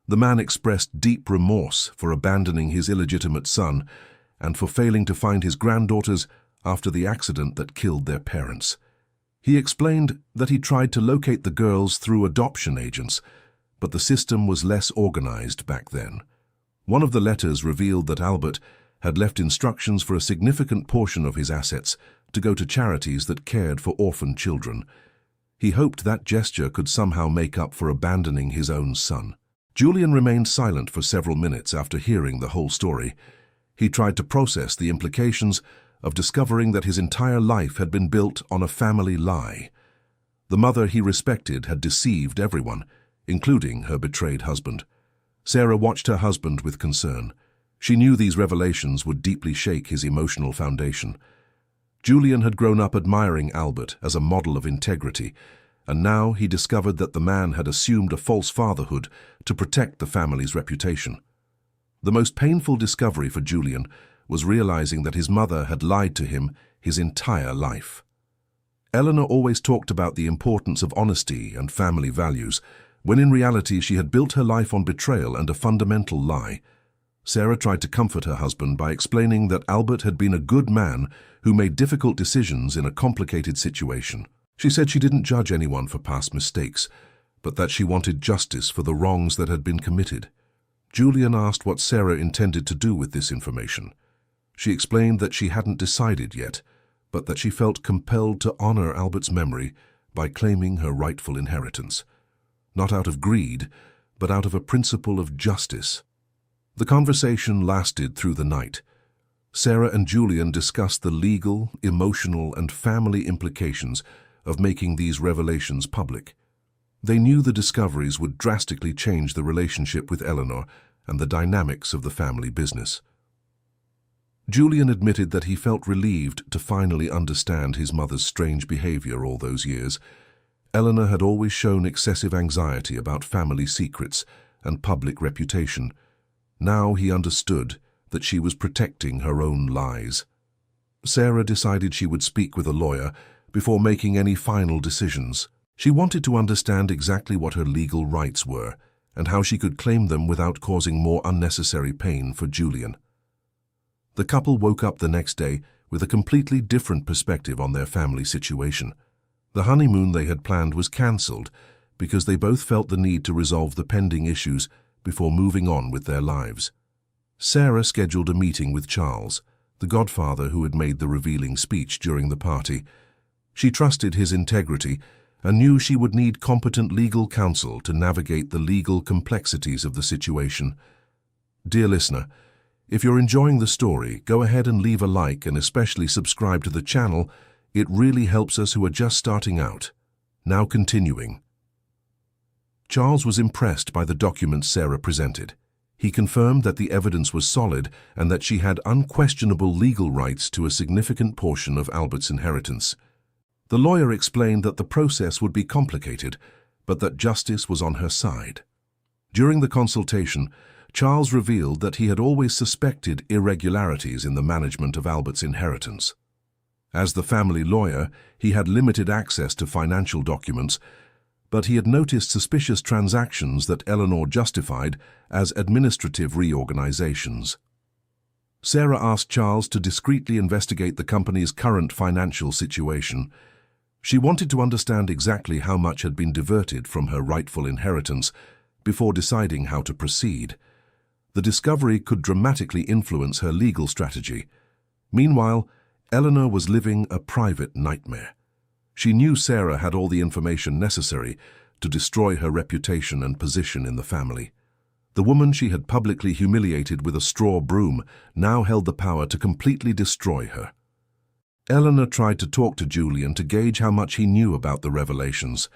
The man expressed deep remorse for abandoning his illegitimate son and for failing to find his granddaughters after the accident that killed their parents. He explained that he tried to locate the girls through adoption agents, but the system was less organized back then. One of the letters revealed that Albert had left instructions for a significant portion of his assets to go to charities that cared for orphan children. He hoped that gesture could somehow make up for abandoning his own son. Julian remained silent for several minutes after hearing the whole story. He tried to process the implications of discovering that his entire life had been built on a family lie. The mother he respected had deceived everyone, including her betrayed husband. Sarah watched her husband with concern. She knew these revelations would deeply shake his emotional foundation. Julian had grown up admiring Albert as a model of integrity, and now he discovered that the man had assumed a false fatherhood to protect the family's reputation. The most painful discovery for Julian was realizing that his mother had lied to him his entire life. Eleanor always talked about the importance of honesty and family values, when in reality she had built her life on betrayal and a fundamental lie. Sarah tried to comfort her husband by explaining that Albert had been a good man who made difficult decisions in a complicated situation. She said she didn't judge anyone for past mistakes, but that she wanted justice for the wrongs that had been committed. Julian asked what Sarah intended to do with this information. She explained that she hadn't decided yet, but that she felt compelled to honor Albert's memory by claiming her rightful inheritance. Not out of greed, but out of a principle of justice. The conversation lasted through the night. Sarah and Julian discussed the legal, emotional, and family implications of making these revelations public. They knew the discoveries would drastically change the relationship with Eleanor and the dynamics of the family business. Julian admitted that he felt relieved to finally understand his mother's strange behavior all those years. Eleanor had always shown excessive anxiety about family secrets and public reputation. Now he understood that she was protecting her own lies. Sarah decided she would speak with a lawyer before making any final decisions. She wanted to understand exactly what her legal rights were and how she could claim them without causing more unnecessary pain for Julian. The couple woke up the next day with a completely different perspective on their family situation. The honeymoon they had planned was cancelled because they both felt the need to resolve the pending issues before moving on with their lives. Sarah scheduled a meeting with Charles, the godfather who had made the revealing speech during the party. She trusted his integrity and knew she would need competent legal counsel to navigate the legal complexities of the situation. Dear listener, if you're enjoying the story, go ahead and leave a like and especially subscribe to the channel. It really helps us who are just starting out. Now continuing. Charles was impressed by the documents Sarah presented. He confirmed that the evidence was solid and that she had unquestionable legal rights to a significant portion of Albert's inheritance. The lawyer explained that the process would be complicated, but that justice was on her side. During the consultation, Charles revealed that he had always suspected irregularities in the management of Albert's inheritance. As the family lawyer, he had limited access to financial documents, but he had noticed suspicious transactions that Eleanor justified as administrative reorganizations. Sarah asked Charles to discreetly investigate the company's current financial situation. She wanted to understand exactly how much had been diverted from her rightful inheritance before deciding how to proceed. The discovery could dramatically influence her legal strategy. Meanwhile, Eleanor was living a private nightmare. She knew Sarah had all the information necessary to destroy her reputation and position in the family. The woman she had publicly humiliated with a straw broom now held the power to completely destroy her. Eleanor tried to talk to Julian to gauge how much he knew about the revelations.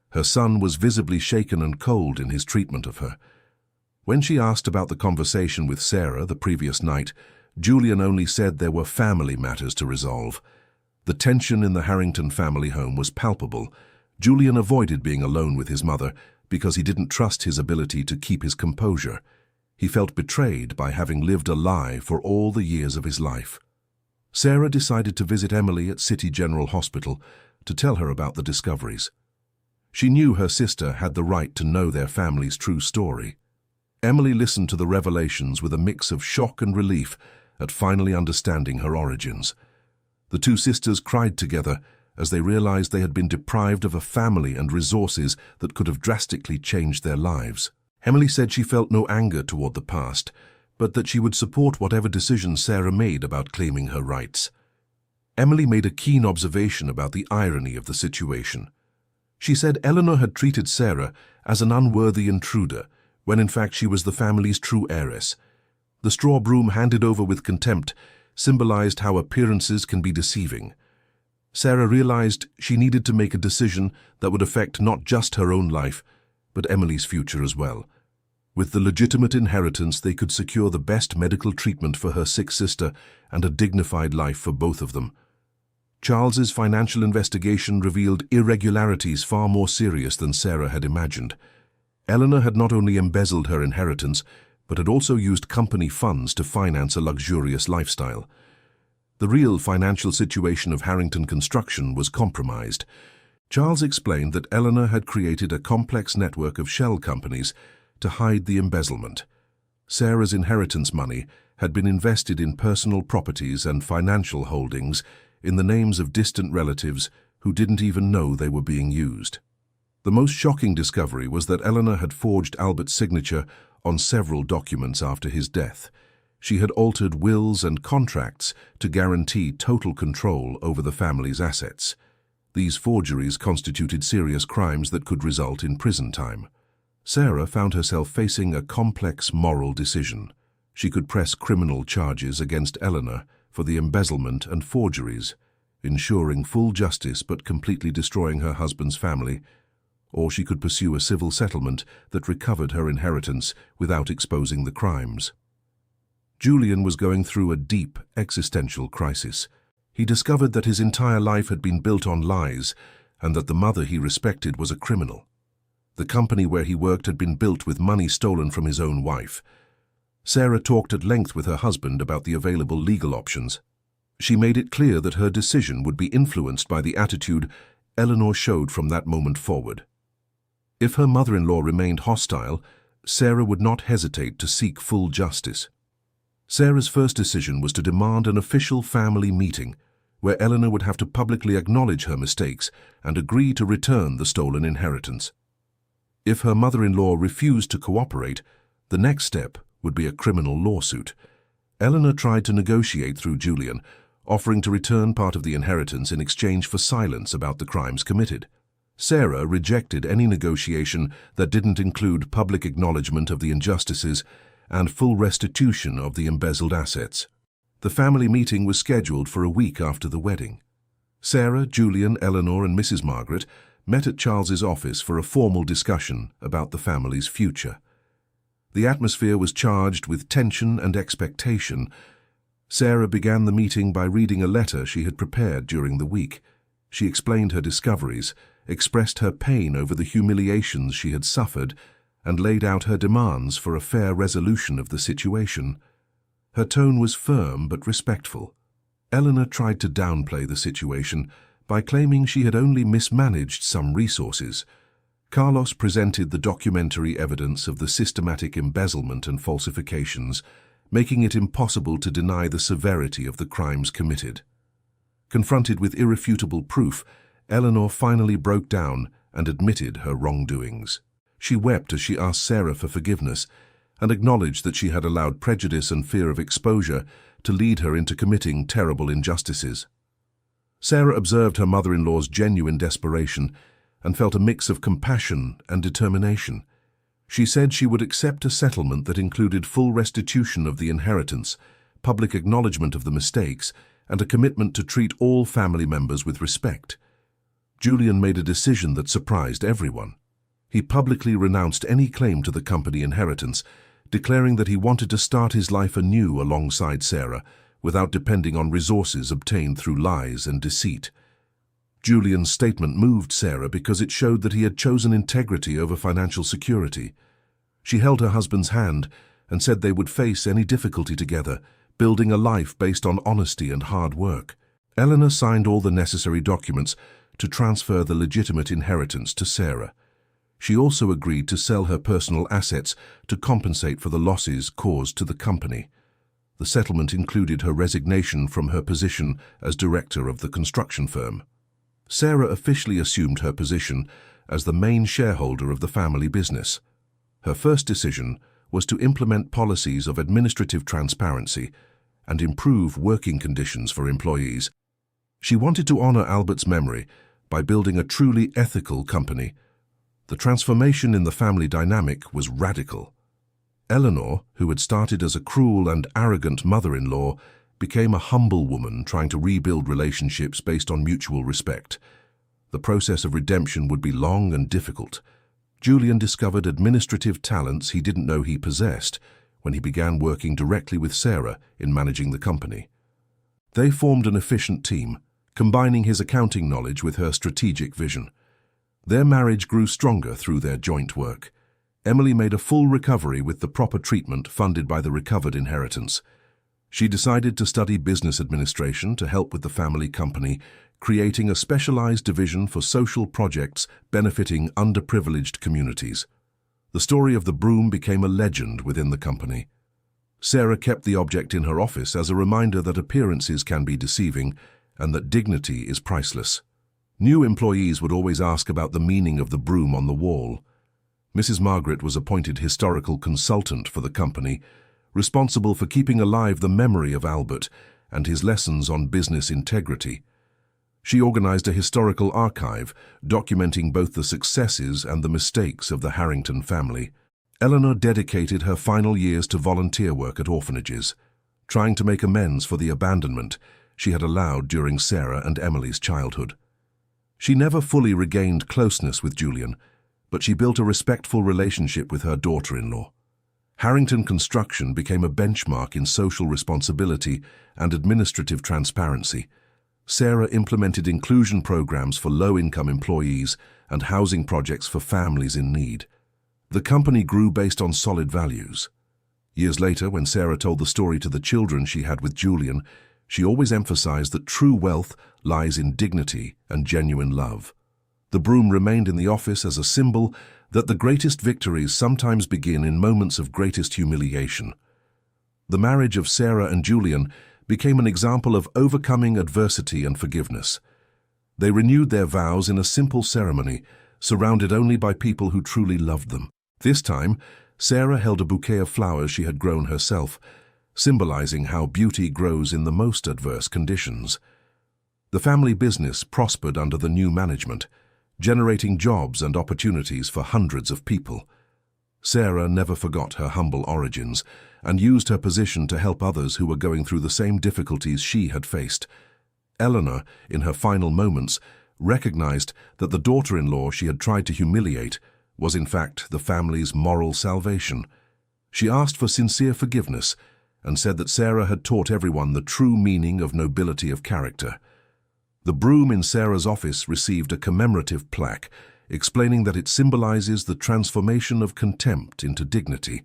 Her son was visibly shaken and cold in his treatment of her. When she asked about the conversation with Sarah the previous night, Julian only said there were family matters to resolve. The tension in the Harrington family home was palpable. Julian avoided being alone with his mother because he didn't trust his ability to keep his composure. He felt betrayed by having lived a lie for all the years of his life. Sarah decided to visit Emily at City General Hospital to tell her about the discoveries. She knew her sister had the right to know their family's true story. Emily listened to the revelations with a mix of shock and relief at finally understanding her origins. The two sisters cried together as they realized they had been deprived of a family and resources that could have drastically changed their lives. Emily said she felt no anger toward the past, but that she would support whatever decision Sarah made about claiming her rights. Emily made a keen observation about the irony of the situation. She said Eleanor had treated Sarah as an unworthy intruder, when in fact she was the family's true heiress. The straw broom handed over with contempt symbolized how appearances can be deceiving. Sarah realized she needed to make a decision that would affect not just her own life, but Emily's future as well. With the legitimate inheritance, they could secure the best medical treatment for her sick sister and a dignified life for both of them. Charles's financial investigation revealed irregularities far more serious than Sarah had imagined. Eleanor had not only embezzled her inheritance, but had also used company funds to finance a luxurious lifestyle. The real financial situation of Harrington Construction was compromised. Charles explained that Eleanor had created a complex network of shell companies to hide the embezzlement. Sarah's inheritance money had been invested in personal properties and financial holdings in the names of distant relatives who didn't even know they were being used. The most shocking discovery was that Eleanor had forged Albert's signature on several documents after his death. She had altered wills and contracts to guarantee total control over the family's assets. These forgeries constituted serious crimes that could result in prison time. Sarah found herself facing a complex moral decision. She could press criminal charges against Eleanor for the embezzlement and forgeries, ensuring full justice but completely destroying her husband's family, or she could pursue a civil settlement that recovered her inheritance without exposing the crimes. Julian was going through a deep existential crisis. He discovered that his entire life had been built on lies and that the mother he respected was a criminal. The company where he worked had been built with money stolen from his own wife. Sarah talked at length with her husband about the available legal options. She made it clear that her decision would be influenced by the attitude Eleanor showed from that moment forward. If her mother-in-law remained hostile, Sarah would not hesitate to seek full justice. Sarah's first decision was to demand an official family meeting, where Eleanor would have to publicly acknowledge her mistakes and agree to return the stolen inheritance. If her mother-in-law refused to cooperate, the next step would be a criminal lawsuit. Eleanor tried to negotiate through Julian, offering to return part of the inheritance in exchange for silence about the crimes committed. Sarah rejected any negotiation that didn't include public acknowledgement of the injustices and full restitution of the embezzled assets. The family meeting was scheduled for a week after the wedding. Sarah, Julian, Eleanor, and Mrs. Margaret met at Charles's office for a formal discussion about the family's future. The atmosphere was charged with tension and expectation. Sarah began the meeting by reading a letter she had prepared during the week. She explained her discoveries, expressed her pain over the humiliations she had suffered, and laid out her demands for a fair resolution of the situation. Her tone was firm but respectful. Eleanor tried to downplay the situation by claiming she had only mismanaged some resources. Carlos presented the documentary evidence of the systematic embezzlement and falsifications, making it impossible to deny the severity of the crimes committed. Confronted with irrefutable proof, Eleanor finally broke down and admitted her wrongdoings. She wept as she asked Sarah for forgiveness and acknowledged that she had allowed prejudice and fear of exposure to lead her into committing terrible injustices. Sarah observed her mother-in-law's genuine desperation and felt a mix of compassion and determination. She said she would accept a settlement that included full restitution of the inheritance, public acknowledgement of the mistakes, and a commitment to treat all family members with respect. Julian made a decision that surprised everyone. He publicly renounced any claim to the company inheritance, declaring that he wanted to start his life anew alongside Sarah, without depending on resources obtained through lies and deceit. Julian's statement moved Sarah because it showed that he had chosen integrity over financial security. She held her husband's hand and said they would face any difficulty together, building a life based on honesty and hard work. Eleanor signed all the necessary documents to transfer the legitimate inheritance to Sarah. She also agreed to sell her personal assets to compensate for the losses caused to the company. The settlement included her resignation from her position as director of the construction firm. Sarah officially assumed her position as the main shareholder of the family business. Her first decision was to implement policies of administrative transparency and improve working conditions for employees. She wanted to honor Albert's memory by building a truly ethical company. The transformation in the family dynamic was radical. Eleanor, who had started as a cruel and arrogant mother-in-law, became a humble woman trying to rebuild relationships based on mutual respect. The process of redemption would be long and difficult. Julian discovered administrative talents he didn't know he possessed when he began working directly with Sarah in managing the company. They formed an efficient team, combining his accounting knowledge with her strategic vision. Their marriage grew stronger through their joint work. Emily made a full recovery with the proper treatment funded by the recovered inheritance. She decided to study business administration to help with the family company, creating a specialized division for social projects benefiting underprivileged communities. The story of the Broom became a legend within the company. Sarah kept the object in her office as a reminder that appearances can be deceiving and that dignity is priceless. New employees would always ask about the meaning of the broom on the wall. Mrs. Margaret was appointed historical consultant for the company, responsible for keeping alive the memory of Albert and his lessons on business integrity. She organized a historical archive, documenting both the successes and the mistakes of the Harrington family. Eleanor dedicated her final years to volunteer work at orphanages, trying to make amends for the abandonment she had allowed during Sarah and Emily's childhood. She never fully regained closeness with Julian, but she built a respectful relationship with her daughter-in-law. Harrington Construction became a benchmark in social responsibility and administrative transparency. Sarah implemented inclusion programs for low-income employees and housing projects for families in need. The company grew based on solid values. Years later, when Sarah told the story to the children she had with Julian, she always emphasized that true wealth lies in dignity and genuine love. The broom remained in the office as a symbol that the greatest victories sometimes begin in moments of greatest humiliation. The marriage of Sarah and Julian became an example of overcoming adversity and forgiveness. They renewed their vows in a simple ceremony, surrounded only by people who truly loved them. This time, Sarah held a bouquet of flowers she had grown herself, symbolizing how beauty grows in the most adverse conditions. The family business prospered under the new management, generating jobs and opportunities for hundreds of people. Sarah never forgot her humble origins and used her position to help others who were going through the same difficulties she had faced. Eleanor, in her final moments, recognized that the daughter-in-law she had tried to humiliate was in fact the family's moral salvation. She asked for sincere forgiveness and said that Sarah had taught everyone the true meaning of nobility of character. The broom in Sarah's office received a commemorative plaque explaining that it symbolizes the transformation of contempt into dignity.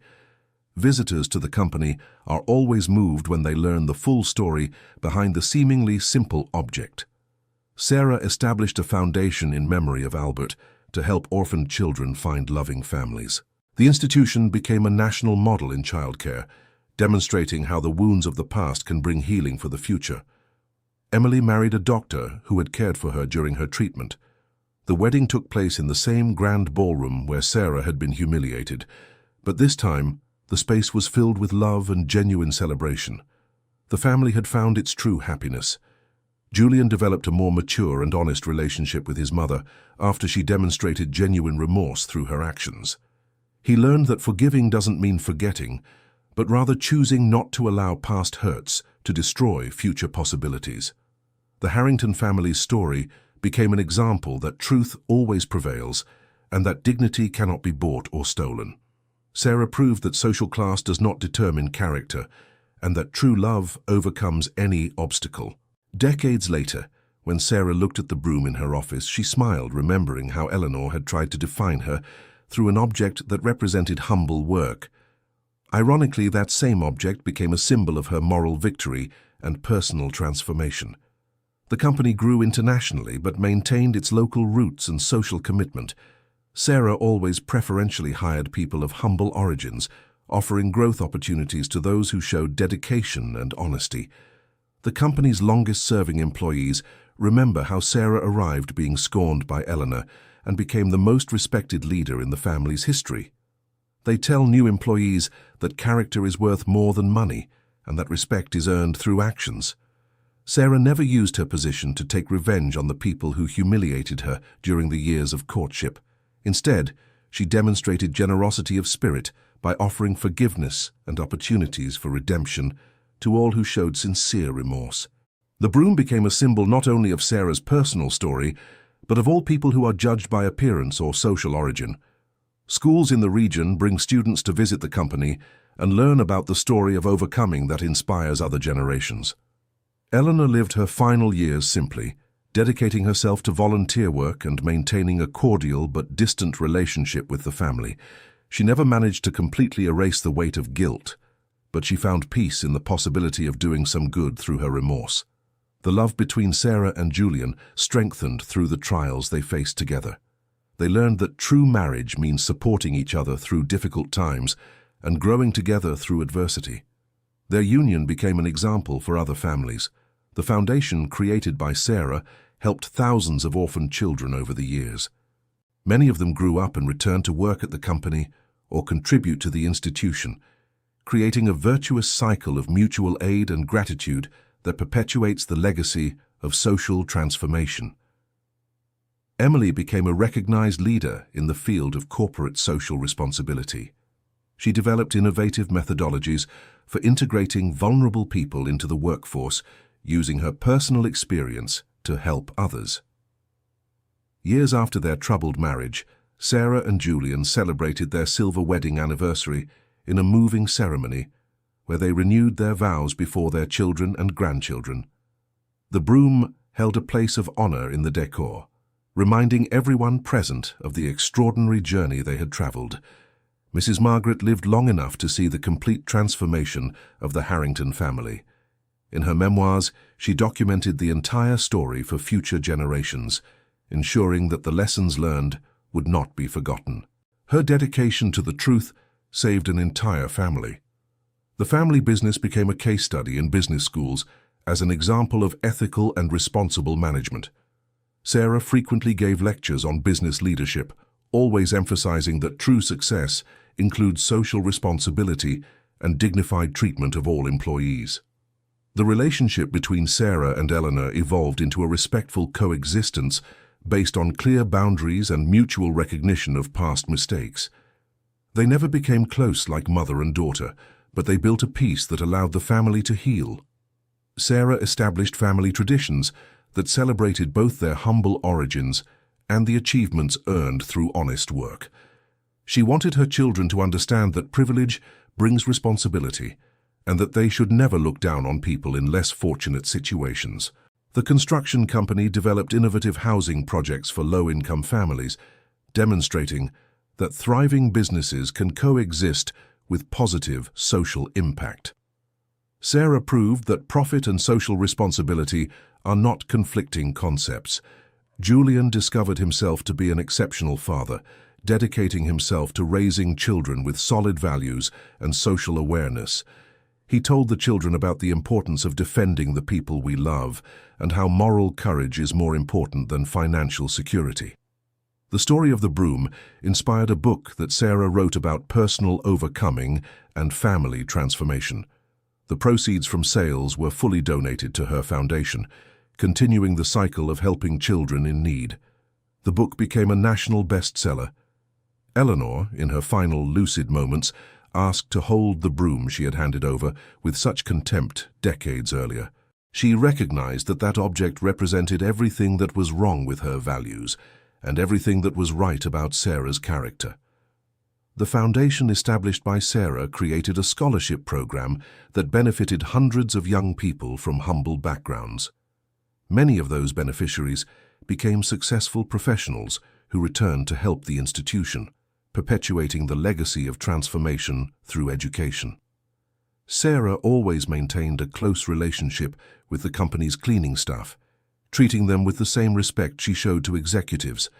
Visitors to the company are always moved when they learn the full story behind the seemingly simple object. Sarah established a foundation in memory of Albert to help orphaned children find loving families. The institution became a national model in childcare, demonstrating how the wounds of the past can bring healing for the future. Emily married a doctor who had cared for her during her treatment. The wedding took place in the same grand ballroom where Sarah had been humiliated, but this time the space was filled with love and genuine celebration. The family had found its true happiness. Julian developed a more mature and honest relationship with his mother after she demonstrated genuine remorse through her actions. He learned that forgiving doesn't mean forgetting, but rather choosing not to allow past hurts to destroy future possibilities. The Harrington family's story became an example that truth always prevails and that dignity cannot be bought or stolen. Sarah proved that social class does not determine character and that true love overcomes any obstacle. Decades later, when Sarah looked at the broom in her office, she smiled, remembering how Eleanor had tried to define her through an object that represented humble work. Ironically, that same object became a symbol of her moral victory and personal transformation. The company grew internationally but maintained its local roots and social commitment. Sarah always preferentially hired people of humble origins, offering growth opportunities to those who showed dedication and honesty. The company's longest-serving employees remember how Sarah arrived being scorned by Eleanor and became the most respected leader in the family's history. They tell new employees that character is worth more than money and that respect is earned through actions. Sarah never used her position to take revenge on the people who humiliated her during the years of courtship. Instead, she demonstrated generosity of spirit by offering forgiveness and opportunities for redemption to all who showed sincere remorse. The broom became a symbol not only of Sarah's personal story, but of all people who are judged by appearance or social origin. Schools in the region bring students to visit the company and learn about the story of overcoming that inspires other generations. Eleanor lived her final years simply, dedicating herself to volunteer work and maintaining a cordial but distant relationship with the family. She never managed to completely erase the weight of guilt, but she found peace in the possibility of doing some good through her remorse. The love between Sarah and Julian strengthened through the trials they faced together. They learned that true marriage means supporting each other through difficult times and growing together through adversity. Their union became an example for other families. The foundation created by Sarah helped thousands of orphaned children over the years. Many of them grew up and returned to work at the company or contribute to the institution, creating a virtuous cycle of mutual aid and gratitude that perpetuates the legacy of social transformation. Emily became a recognized leader in the field of corporate social responsibility. She developed innovative methodologies for integrating vulnerable people into the workforce, using her personal experience to help others. Years after their troubled marriage, Sarah and Julian celebrated their silver wedding anniversary in a moving ceremony where they renewed their vows before their children and grandchildren. The broom held a place of honor in the decor, reminding everyone present of the extraordinary journey they had traveled. Mrs. Margaret lived long enough to see the complete transformation of the Harrington family. In her memoirs, she documented the entire story for future generations, ensuring that the lessons learned would not be forgotten. Her dedication to the truth saved an entire family. The family business became a case study in business schools as an example of ethical and responsible management. Sarah frequently gave lectures on business leadership, always emphasizing that true success includes social responsibility and dignified treatment of all employees. The relationship between Sarah and Eleanor evolved into a respectful coexistence based on clear boundaries and mutual recognition of past mistakes. They never became close like mother and daughter, but they built a peace that allowed the family to heal. Sarah established family traditions that celebrated both their humble origins and the achievements earned through honest work. She wanted her children to understand that privilege brings responsibility and that they should never look down on people in less fortunate situations. The construction company developed innovative housing projects for low-income families, demonstrating that thriving businesses can coexist with positive social impact. Sarah proved that profit and social responsibility are not conflicting concepts. Julian discovered himself to be an exceptional father, dedicating himself to raising children with solid values and social awareness. He told the children about the importance of defending the people we love and how moral courage is more important than financial security. The story of the Broom inspired a book that Sarah wrote about personal overcoming and family transformation. The proceeds from sales were fully donated to her foundation, continuing the cycle of helping children in need. The book became a national bestseller. Eleanor, in her final lucid moments, asked to hold the broom she had handed over with such contempt decades earlier. She recognized that that object represented everything that was wrong with her values and everything that was right about Sarah's character. The foundation established by Sarah created a scholarship program that benefited hundreds of young people from humble backgrounds. Many of those beneficiaries became successful professionals who returned to help the institution, perpetuating the legacy of transformation through education. Sarah always maintained a close relationship with the company's cleaning staff, treating them with the same respect she showed to executives.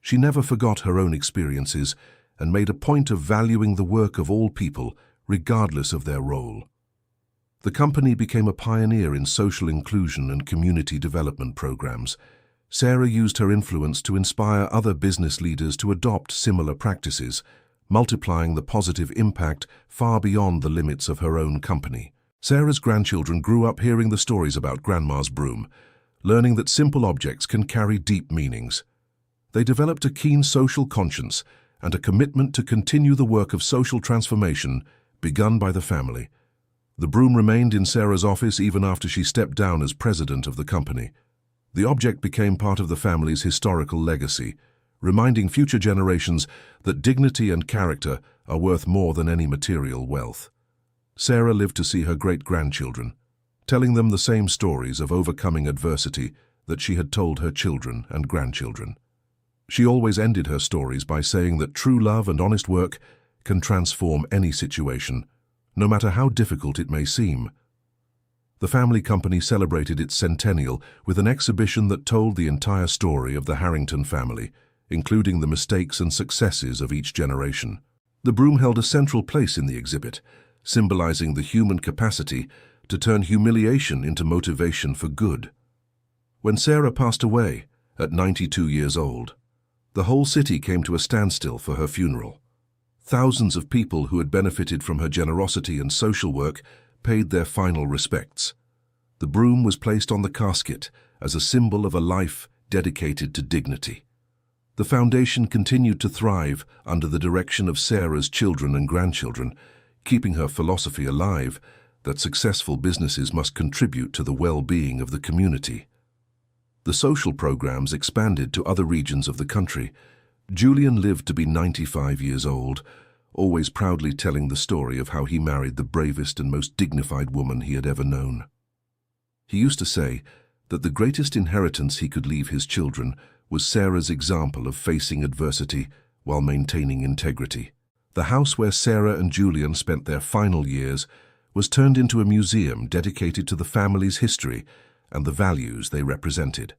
She never forgot her own experiences and made a point of valuing the work of all people, regardless of their role. The company became a pioneer in social inclusion and community development programs. Sarah used her influence to inspire other business leaders to adopt similar practices, multiplying the positive impact far beyond the limits of her own company. Sarah's grandchildren grew up hearing the stories about Grandma's broom, learning that simple objects can carry deep meanings. They developed a keen social conscience and a commitment to continue the work of social transformation begun by the family. The broom remained in Sarah's office even after she stepped down as president of the company. The object became part of the family's historical legacy, reminding future generations that dignity and character are worth more than any material wealth. Sarah lived to see her great-grandchildren, telling them the same stories of overcoming adversity that she had told her children and grandchildren. She always ended her stories by saying that true love and honest work can transform any situation, no matter how difficult it may seem. The family company celebrated its centennial with an exhibition that told the entire story of the Harrington family, including the mistakes and successes of each generation. The broom held a central place in the exhibit, symbolizing the human capacity to turn humiliation into motivation for good. When Sarah passed away, at 92 years old, the whole city came to a standstill for her funeral. Thousands of people who had benefited from her generosity and social work paid their final respects. The broom was placed on the casket as a symbol of a life dedicated to dignity. The foundation continued to thrive under the direction of Sarah's children and grandchildren, keeping her philosophy alive that successful businesses must contribute to the well-being of the community. The social programs expanded to other regions of the country. Julian lived to be 95 years old, always proudly telling the story of how he married the bravest and most dignified woman he had ever known. He used to say that the greatest inheritance he could leave his children was Sarah's example of facing adversity while maintaining integrity. The house where Sarah and Julian spent their final years was turned into a museum dedicated to the family's history and the values they represented.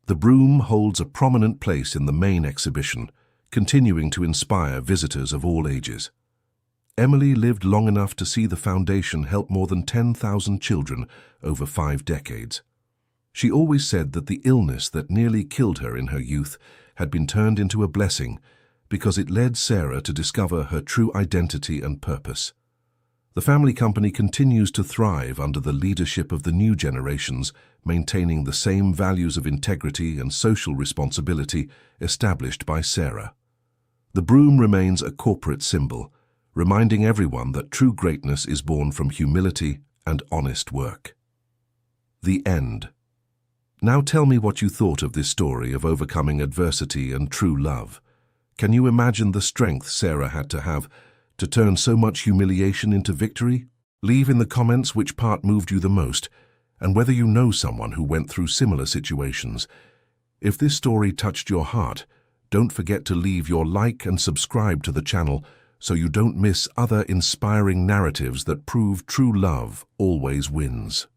The broom holds a prominent place in the main exhibition, continuing to inspire visitors of all ages. Emily lived long enough to see the foundation help more than 10,000 children over 5 decades. She always said that the illness that nearly killed her in her youth had been turned into a blessing because it led Sarah to discover her true identity and purpose. The family company continues to thrive under the leadership of the new generations, maintaining the same values of integrity and social responsibility established by Sarah. The broom remains a corporate symbol, reminding everyone that true greatness is born from humility and honest work. The end. Now tell me what you thought of this story of overcoming adversity and true love. Can you imagine the strength Sarah had to have to turn so much humiliation into victory? Leave in the comments which part moved you the most, and whether you know someone who went through similar situations. If this story touched your heart, don't forget to leave your like and subscribe to the channel so you don't miss other inspiring narratives that prove true love always wins.